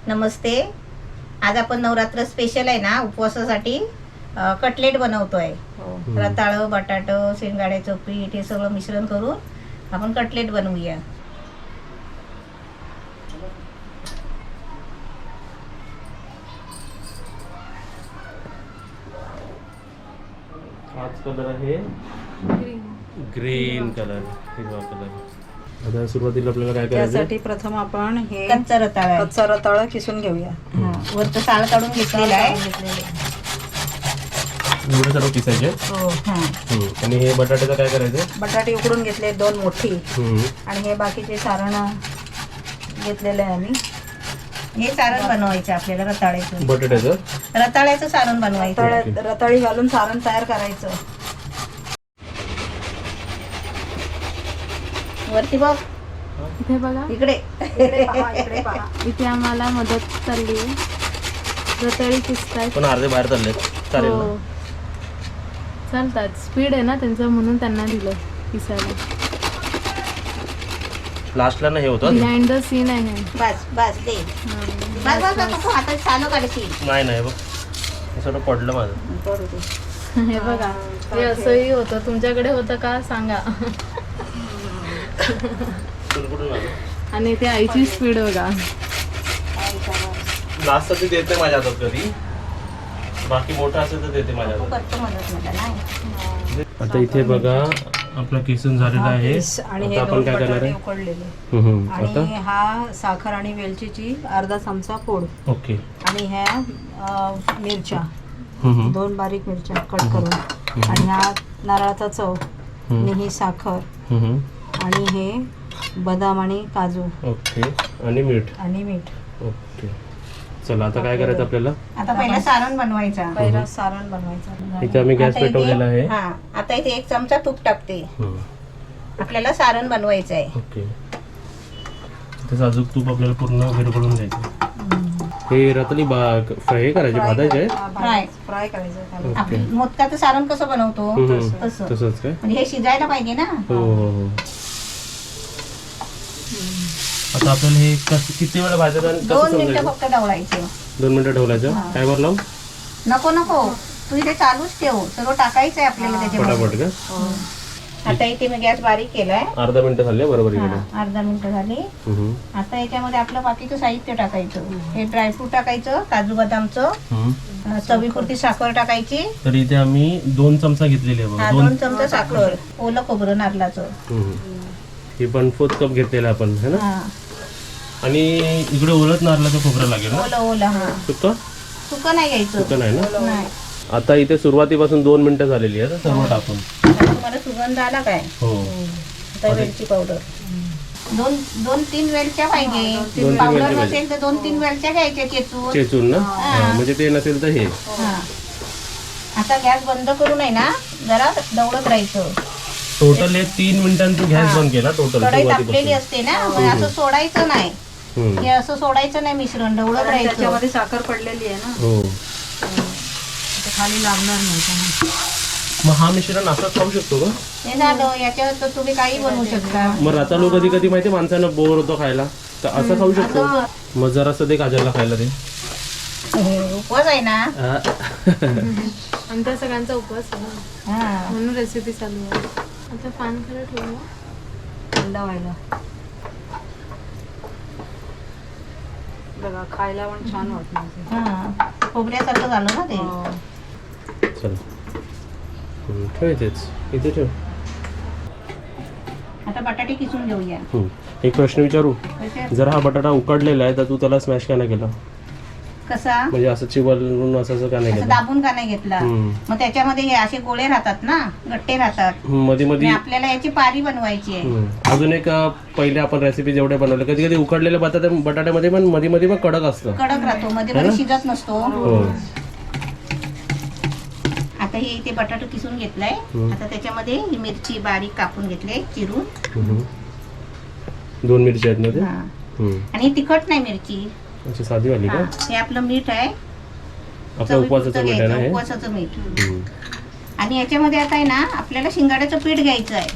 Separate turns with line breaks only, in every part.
नमस्ते. आज आपण नवरात्र स्पेशल आहे ना उपवासासाठी कटलेट बनवतोय. रताळ, बटाटो, शेंगाड्याचं पीठ हे सगळं मिश्रण करून आपण कटलेट बनवूया.
हाच कलर आहे ग्रीन कलर, हिरवा कलर. आता सुरुवातीला आपल्याला काय करायचं?
त्यासाठी प्रथम आपण हे
कच्चा रताळा आहे.
कच्चा रताळा किसून घेऊया.
वरचं साल काढून घेतलेला आहे.
एवढे सर्व किसायचे.
हो.
आणि हे बटाट्याचं काय करायचं?
बटाटे उकडून घेतले 2 मोठी आणि हे बाकीचे सारण घेतलेले आहे आम्ही.
हे सारण बनवायचं आपल्याला रताळ्याचं.
बटाट्याचं
सारण बनवायचं.
रताळी घालून सारण तयार करायचं.
वरती बघ,
इथे बघा,
इकडे
इकडे पहा.
इथे आम्हाला मदत चालली आहे. रताळी किसतायत.
पण अर्धे बाहेर चालले. चालेल
हो.
ना?
चालतात, स्पीड आहे ना त्यांचं, म्हणून त्यांना दिलं किसायला.
लास्टला ना हे होतं.
बिहाइंड द सीन आहे.
बस बस दे. बस बस बस नको, आता चालू काढशील.
नाही बघ, हे सगळं पडलं माझं.
हे बघा, हे असंही होतं. तुमच्याकडे होतं का सांगा.
कुठून आलं?
आणि ते आईची स्पीड बघा.
लास्ट तर देते माझ्या हातात कधी, बाकी मोठं असेल तर देते माझ्या हातात.
करतो मदत मला नाही.
आता इथे बघा आपला किसून झालेला आहे.
आणि हे
आता आपण
2
काय करणार
बटाटे
आहे?
उकडलेले.
आता
आणि हा साखर आणि वेलचीची अर्धा चमचा फोड.
ओके.
आणि ह्या मिरच्या 2 बारीक मिरच्या कट करून. आणि हा नारळाचा चव आणि ही साखर आणि हे बदाम आणि काजू.
ओके. आणि मीठ. ओके. चला आता काय करायचं आपल्याला?
आता पहिला सारण बनवायचा.
पहिला सारण बनवायचं.
इथे आम्ही गॅस
आता इथे-
पेटवलेला आहे.
हा, आता इथे 1 चमचा तूप टाकते. आपल्याला सारण बनवायचं आहे.
ओके. ते साजूक तूप आपल्याला पूर्ण विरघळून द्यायचं. हे रताळी फ्राय करायचे, भाजायचे.
फ्राय करायचं त्याला.
आपली मोदकाचं सारण कसं बनवतो तसं.
तसंच काय?
म्हणजे हे शिजायला पाहिजे ना.
हो. आता आपल्याला हे किती वेळ भाजायचं आणि
2
कसं
मिनिटं
समजायचं?
फक्त ढवळायचे.
2 मिनिटं ठेवलायचं. टायमर लावून
नको तू इथे चालूच ठेव. सर्व टाकायचं आहे आपल्याला त्याच्यामध्ये.
पटापट का?
आता इथे मी गॅस बारीक केलाय.
अर्धा मिनिटं झाले बरोबर इकडे.
अर्धा मिनिटं झाली. आता याच्यामध्ये आपलं बाकीचं साहित्य टाकायचं. हे ड्रायफ्रूट टाकायचं, काजू बदामचं, चवीपुरती साखर टाकायची.
तर इथे आम्ही 2 चमचा घेतलेले आहे बघा.
2 चमचा साखर, ओलं खोबरं नारळाचं.
हे पण 4 कप घेतलेलं आपण है ना.
हा,
आणि इकडे ओलत नारळाचं खोबरं लागेल ना.
ओलं हा. सुकं नाही घ्यायचं.
सुकं नाही ना.
नाही.
आता इथे सुरुवातीपासून 2 मिनिटं झालेली आहे सर्व टाकून.
आता तुम्हाला सुगंध आला काय?
हो.
आता वेलची पावडर 2-3 वेलच्या पाहिजे.
2-3
पावडर
वेलच्या
नसेल तर 2-3 वेलच्या घ्यायच्या
चेचून ना. हा, म्हणजे ते नसेल तर हे.
हा. आता गॅस बंद करून आहे ना जरा दवडत राहायचं.
टोटल हे 3 मिनिटांचं गॅस बंद केला टोटल
कढई तापलेली
सुरुवातीपासून.
असते ना, मग असं सोडायचं नाही. हे असं सोडायचं नाही, मिश्रण ढवळत राहायचं.
त्याच्यामध्ये साखर पडलेली आहे ना,
हो.
ते खाली लागणार नाही.
मग हा मिश्रण असंच खाऊ शकतो का?
हे झालं. याच्यावर तर तुम्ही काही बनवू शकता.
मग रताळू कधी कधी माहिती माणसांना बोर होतो खायला, तर असं खाऊ शकतो. मग जरासं ते काजलला खायला दे.
उपवास आहे ना.
आणि त्या सगळ्यांचा उपवास आहे ना,
हा.
म्हणून रेसिपी चालू आहे. आता पान खरं ठेवू.
थंड व्हायला बघा, खायला पण छान वाटणार ते.
हा. खोबऱ्यासारखं झालं ना ते.
चल ठेव इथेच, इथे ठेव.
आता बटाटे किसून घेऊया.
एक प्रश्न विचारू.
कसे?
जर हा बटाटा उकडलेला आहे तर तू त्याला स्मॅश का नाही केला?
कसा
म्हणजे असं चिवलून असं का नाही
असं
केलं?
दाबून का नाही घेतला? मग त्याच्यामध्ये हे असे गोळे राहतात ना, गट्टे राहतात.
मध्ये
आणि
मध्ये
आपल्याला याची पारी बनवायची आहे.
अजून एक पहिले आपण रेसिपी जेवढे बनवले, कधी कधी उकडलेले बटाट्यामध्ये पण मध्ये मध्ये पण कडक असतं.
कडक राहतो, मध्ये मध्ये शिजत नसतो.
हो.
आता हे इथे बटाटा किसून घेतलाय. आता त्याच्यामध्ये ही मिरची बारीक कापून घेतली चिरून.
2 मिरच्या आहेत मध्ये.
हा. आणि तिखट नाही मिरची.
अच्छा, साधी वाली का?
हा. हे आपलं मीठ आहे,
आपलं उपवासाचं मीठ आहे ना हे.
उपवासाचं मीठ. आणि याच्यामध्ये आता आहे ना आपल्याला शिंगाड्याचं पीठ घ्यायचं आहे.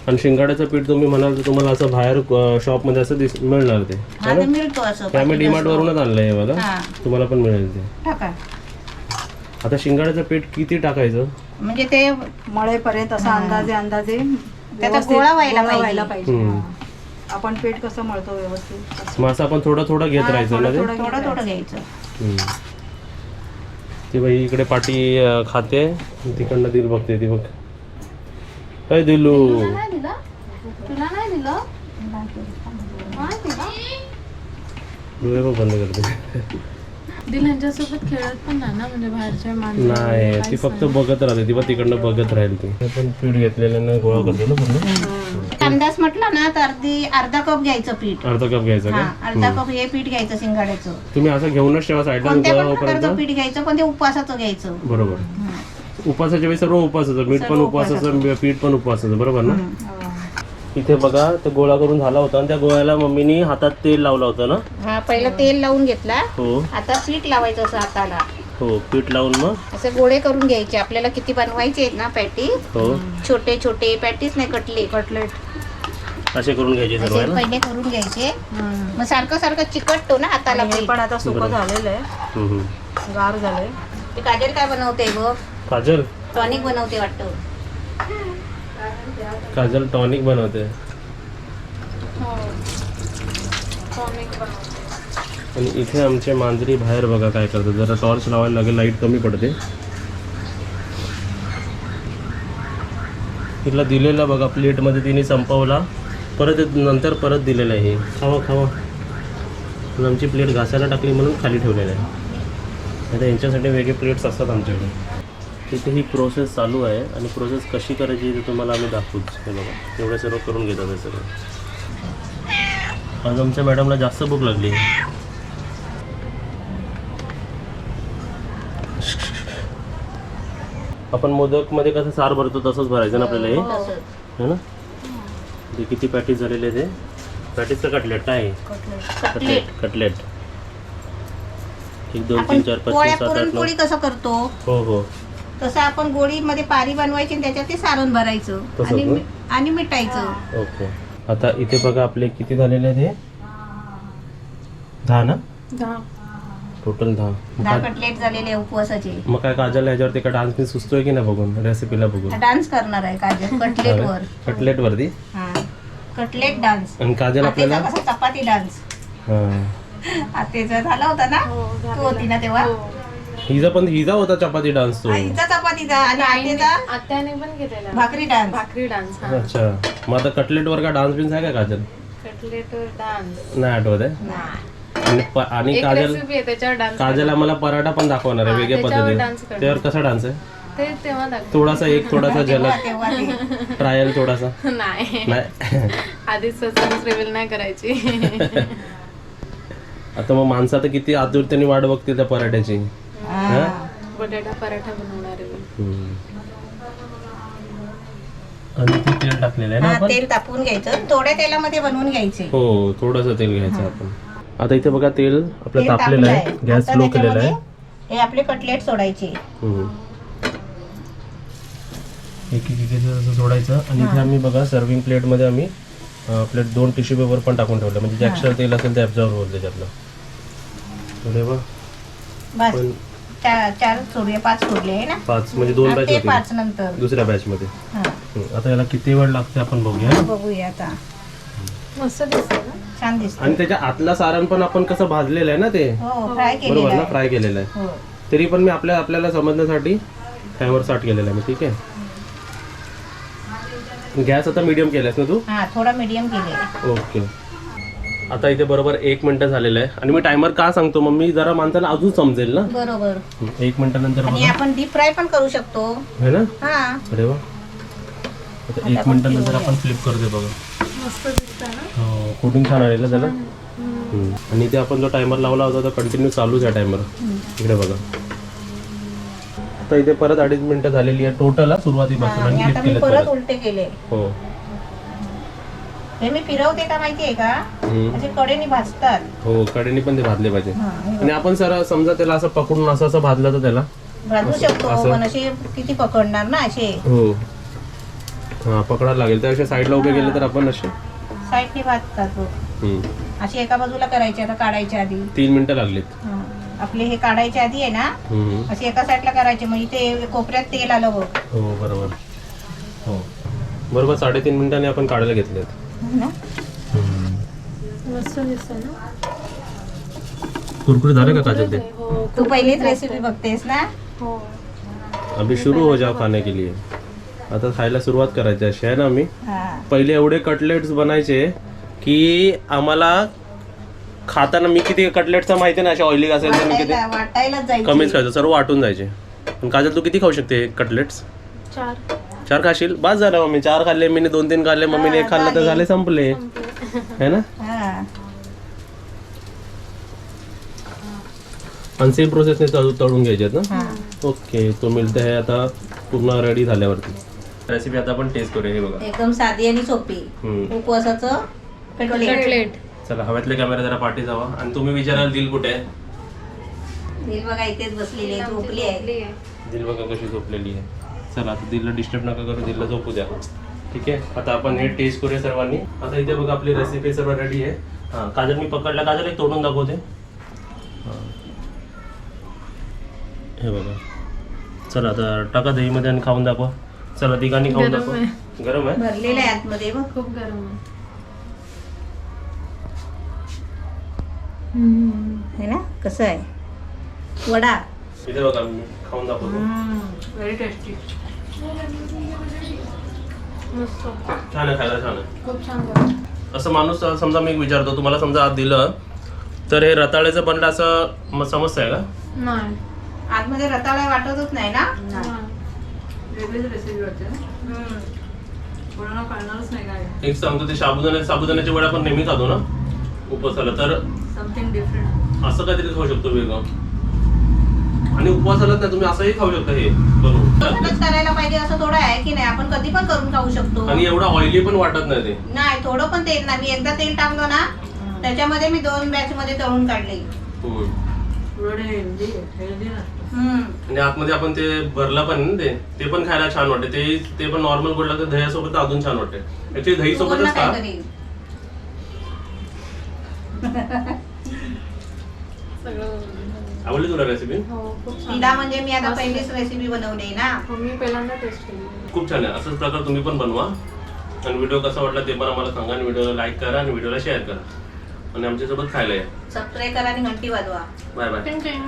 आणि शिंगाड्याचं पीठ तुम्ही म्हणाल तर तुम्हाला असं बाहेर शॉपमध्ये असं मिळणार ते
हा ते मिळतो असं
ते आम्ही डीमार्ट वरूनच आणलंय हे बघा
हा.
तुम्हाला पण मिळेल ते.
टाका
आता शिंगाड्याचं पीठ किती टाकायचं?
म्हणजे ते
मळेपर्यंत असं अंदाजे
त्याचा
व्यवस्थित
गोळा व्हायला
व्हायला
पाहिजे.
पाहिजे.
हम्म.
हा. आपण पीठ कसं मळतो व्यवस्थित
मग असं आपण थोडं थोडं घेत राहायचं ना ते.
थोडं थोडं घ्यायचं.
हम्म. ती बाई इकडे पाटी खाते तिकडनं दिल बघते ती बघ. काय दिलू
नाही दिलं तुला नाही दिलं नाही दिलं
डोळे बघ बंद करते.
दिल यांच्यासोबत खेळत पण नाही ना म्हणजे बाहेरच्या
नाही ती फक्त बघत राहते ती पण तिकडनं बघत राहील ती. आपण पीठ घेतलेल्यानं गोळा करतो ना पूर्ण.
अंदाज म्हटलं ना तर अर्धा कप घ्यायचं पीठ.
अर्धा कप घ्यायचा
हा
का?
अर्धा कप हे पीठ घ्यायचं शिंगाड्याचं.
तुम्ही असं घेऊनच ठेवा साईडला
कोणत्या
गोळा
पण प्रकारचं
होईपर्यंत.
पीठ घ्यायचं पण ते उपवासाचं घ्यायचं.
बरोबर उपासाच्या वेळी सर्व उपवासाचं मीठ पण उपवासाचं पीठ पण उपवासाचं बरोबर ना. इथे बघा ते गोळा करून झाला होता आणि त्या गोळ्याला मम्मीनी हातात तेल लावलं होतं ना.
हा पहिलं तेल लावून घेतला.
हो
आता पीठ लावायचं असं हाताला.
हो पीठ लावून मग
असे गोळे करून घ्यायचे. आपल्याला किती बनवायचे आहेत ना पॅटी.
हो
छोटे छोटे पॅटीस नाही कटलेट
असे करून घ्यायचे सर्व आहे
असे
ना.
पहिले करून घ्यायचे. मग सारखं सारखं चिकटतो ना हाताला
हे
पीठ.
पण आता सुकं झालेलं आहे,
हम्म.
गार झालंय.
ते काजल काय बनवते बघ.
काजल
टॉनिक बनवते वाटतं.
काजल टॉनिक बनवते आणि इथे आमचे मांजरी बाहेर बघा काय करतात. जरा टॉर्च लावायला लागेल लाईट कमी पडते. तिला दिलेला बघा प्लेटमध्ये तिने संपवला परत नंतर परत दिलेलं आहे. खावा खावा पण आमची प्लेट घासायला टाकली म्हणून खाली ठेवलेलं आहे. आता यांच्यासाठी वेगळे प्लेट्स असतात आमच्याकडे. तिथे ही प्रोसेस चालू आहे आणि प्रोसेस कशी करायची ते तुम्हाला आम्ही दाखवूच. हे बघा एवढं सर्व करून घेतात हे सगळं. आज आमच्या मॅडमला जास्त भूक लागली. आपण मोदकमध्ये कसं सार भरतो तसंच भरायचं ना आपल्याला हे
तसंच.
है ना. ते किती पॅटीस झालेले ते पॅटीस का कटलेट काय
कटलेट.
कटलेट 1 2
आपण
3 4 5
पोळ्या
6 7 8
पुरणपोळी
9
कसं करतो
हो हो
तसं आपण गोळीमध्ये पारी बनवायची आणि त्याच्यात ते सारण भरायचं
तसंच
आणि
ना?
आणि मिठायचं.
ओके. आता इथे बघा आपले किती झालेले आहेत हे 10 ना टोटल 10.
10 कटलेट झालेले उपवासाचे.
मग काय काजल ह्याच्यावर ते का डान्स मी सुचतोय की नाही बघून रेसिपीला बघून.
डान्स करणार आहे काजल कटलेटवर.
कटलेट वरती
हा कटलेट डान्स.
आणि काजल आपल्याला
कसा चपाती डान्स.
हा
आतेचा झाला होता ना तू होती ना तेव्हा.
हिजा होता चपाती डान्स तो.
आईचा चपातीचा आणि आतेचा
आत्याने पण केलेला
भाकरी डान्स.
भाकरी डान्स. हा
अच्छा मग आता कटलेट वर का डान्स बिन्स आहे का काजल?
कटलेटवर डान्स
नाही आठवत आहे.
नाही.
आणि
एक
काजल
रेसिपी आहे त्याच्यावर डान्स
काजल आम्हाला पराठा पण दाखवणार आहे
हा,
वेगळ्या
त्याच्यावर dance
पद्धतीने.
करणार.
त्यावर कसा डान्स आहे
ते तेव्हा दाखव.
थोडासा
तेव्हा
झलक
तेव्हा ते.
ट्रायल थोडासा
नाही
नाही.
आधीच सस्पेन्स रिव्हील नाही करायची.
आता मग माणसं आता किती आतुरतेने वाट बघते त्या पराठ्याची. हा?
बटाटा पराठा बनवणार आहे मी.
हम्म. आणि ते तेल टाकलेलं आहे ना
हा,
आपण.
तेल तापवून घ्यायचं. थोड्या तेलामध्ये बनवून घ्यायचे.
हो थोडंसं तेल घ्यायचं आपण. आता इथे बघा तेल आपलं
तेल
तापलेलं आहे.
तापलंय.
गॅस
आता
स्लो केलेला आहे.
त्याच्यामध्ये हे आपले कटलेट सोडायचे.
हम्म. एक असं सोडायचं आणि इथे आम्ही बघा सर्विंग प्लेटमध्ये आम्ही प्लेट 2 टिश्यू पेपर पण टाकून ठेवलं म्हणजे जे एक्स्ट्रा तेल असेल ते ॲब्झॉर्ब होईल त्याच्यातलं. थोडे बघ
बस
पण
4 सोडले 5 सोडले आहे ना.
5 म्हणजे 2
हा,
बॅच
ते
होतील
5 नंतर.
दुसऱ्या बॅच मध्ये.
हा,
आता याला किती वेळ लागते आपण बघूया.
बघूया आता.
मस्त दिसतंय ना.
छान दिसत.
आणि त्याच्या आतला सारण पण आपण कसं भाजलेलं आहे ना ते
हो फ्राय केलेलं
बरोबर ना
आहे.
फ्राय केलेलं आहे.
हो.
तरी पण मी आपल्याला समजण्यासाठी टायमर स्टार्ट केलेला आहे मी. ठीक आहे गॅस आता मीडियम केलास ना तू.
हा थोडा मीडियम केले.
ओके. आता इथे बरोबर 1 मिनिट झालेलं आहे आणि मी टायमर का सांगतो मम्मी जरा माणसाला अजून समजेल ना.
बरोबर.
1 मिनिटानंतर
आणि
बघा
आपण डीप फ्राय पण करू शकतो.
है ना.
हा
अरे वा. आता 1 मिनिटानंतर आपण फ्लिप करते बघा.
मस्त दिसतंय ना.
हो कोटिंग छान आलेलं त्याला. आणि ते आपण जो टायमर लावला होता तो कंटिन्यू चालूच आहे टायमर. इकडे बघा आता इथे परत 2.5 मिनिटं झालेली आहे टोटल सुरुवातीपासून
आणि
आणि
आता
क्लिक
मी
केले
परत उलटे केले.
हो.
हे मी फिरवते का माहितीये का
हम्म.
म्हणजे कडेने भाजतात.
हो कडेने पण ते भाजले पाहिजे.
हा, हे
आणि आपण सर समजा त्याला असं पकडून असं भाजलं तर त्याला
भाजू शकतो
असं?
पण असे किती पकडणार ना असे.
हो हां पकडायला लागेल त्यापेक्षा साईडला उभे गेले तर आपण असे
साईडने भाजतात बघ. अशी एका बाजूला करायची आता काढायच्या आधी.
3 मिनिटं लागलीत.
हा. आपले हे काढायच्या आधी आहे ना अशी एका साईडला करायचे म्हणजे ते कोपऱ्यात तेल आलं बघ.
हो बरोबर. हो बरोबर 3.5 मिनिटांनी आपण काढायला घेतलेत.
हो ना?
मस्त दिसतं ना.
कुरकुरे झाले का काजल ते?
हो
तू पहिलीच रेसिपी बघतेस ना?
हो.
अभी शुरू हो जाओ खाने के लिए. आता खायला सुरुवात करायची अशी आहे ना. आम्ही
हा.
पहिले एवढे कटलेट्स बनायचे की आम्हाला खाताना मी किती कटलेटचा माहिती ना असे ऑइली असेल तर मी किती
वाटायलाच जायचं.
कमीच खायचो सर्व वाटून जायचे. पण काजल तू किती खाऊ शकते कटलेट्स? 4 खाशील? बस झालं मम्मी 4 खाल्ले मी 2-3 खाल्ले मम्मीने 1 खाल्लं तर झाले संपले है ना. आणि सेम प्रोसेसने तळून घ्यायचे ना. ओके तो मिळते आहे आता पूर्ण रेडी झाल्यावरती. रेसिपी आता आपण टेस्ट करूया. हे बघा
एकदम साधी आणि सोपी उपवासाचं कटलेट.
चला हव्यातले कॅमेरा जरा पाठी जावा. आणि तुम्ही विचाराल दिल कुठे आहे?
दिल बघा इथेच बसलेली आहे, झोपली आहे.
दिल बघा कशी झोपलेली आहे. चला आता दिलला डिस्टर्ब नका करू, दिलला झोपू द्या. ठीक आहे आता आपण हे टेस्ट करूया सर्वांनी. आता इथे बघा आपली रेसिपी सर्व रेडी आहे. हां काजल मी पकडला. काजल एक तोडून दाखवते. हां हे बघा. चला आता टाका दहीमध्ये आणि खाऊन दाखवा. चला तिघांनी खाऊन दाखवा. गरम आहे
भरलेलं आहे आतमध्ये बघ.
खूप गरम आहे.
है ना कसं आहे वडा.
इथे बघा मी खाऊन दाखवतो.
Very tasty.
मस्त.
छान आहे खायला छान आहे.
खूप छान गरम.
असं माणूस समजा मी विचारतो तुम्हाला समजा आज दिलं तर हे रताळ्याचं बनलं असं समजतं आहे का?
नाही.
आतमध्ये रताळा वाटतच नाही ना.
वेगळीच रेसिपी वाटते ना. कोणाला कळणारच नाही काय.
एक सांगतो ते साबुदाण्याच्या वड्या आपण नेहमी खातो ना उपवासाला. तर
समथिंग डिफरंट
असं काहीतरी खाऊ शकतो वेगळं. आणि उपवासालाच नाही तुम्ही असंही खाऊ शकता हे बनवून.
तसंच करायला पाहिजे असं थोडं आहे की नाही. आपण कधी पण करून खाऊ शकतो.
आणि एवढं ऑइली पण वाटत नाही ते.
नाही थोडं पण तेल नाही. मी एकदा तेल टाकलो ना त्याच्यामध्ये मी 2 बॅच मध्ये तळून काढले.
आणि आतमध्ये आपण ते भरला पण ना ते पण खायला छान वाटते. ते पण नॉर्मल गोड लागतं. दह्यासोबत अजून छान वाटते. ऍक्च्युली दही सोबतच खा.
सगळं.
आवडली तुला रेसिपी?
हो खूप छान.
तिला म्हणजे मी आता पहिलीच रेसिपी बनवली ना.
हो मी पहिल्यांदा टेस्ट केली.
खूप छान आहे. असंच प्रकार तुम्ही पण बनवा. आणि व्हिडिओ कसा वाटला ते पण आम्हाला सांगा. आणि व्हिडिओला लाईक करा आणि व्हिडिओला शेअर करा आणि आमच्यासोबत खायला या.
सबस्क्राईब करा आणि घंटी वाजवा.
Bye bye.
टिंग टिंग.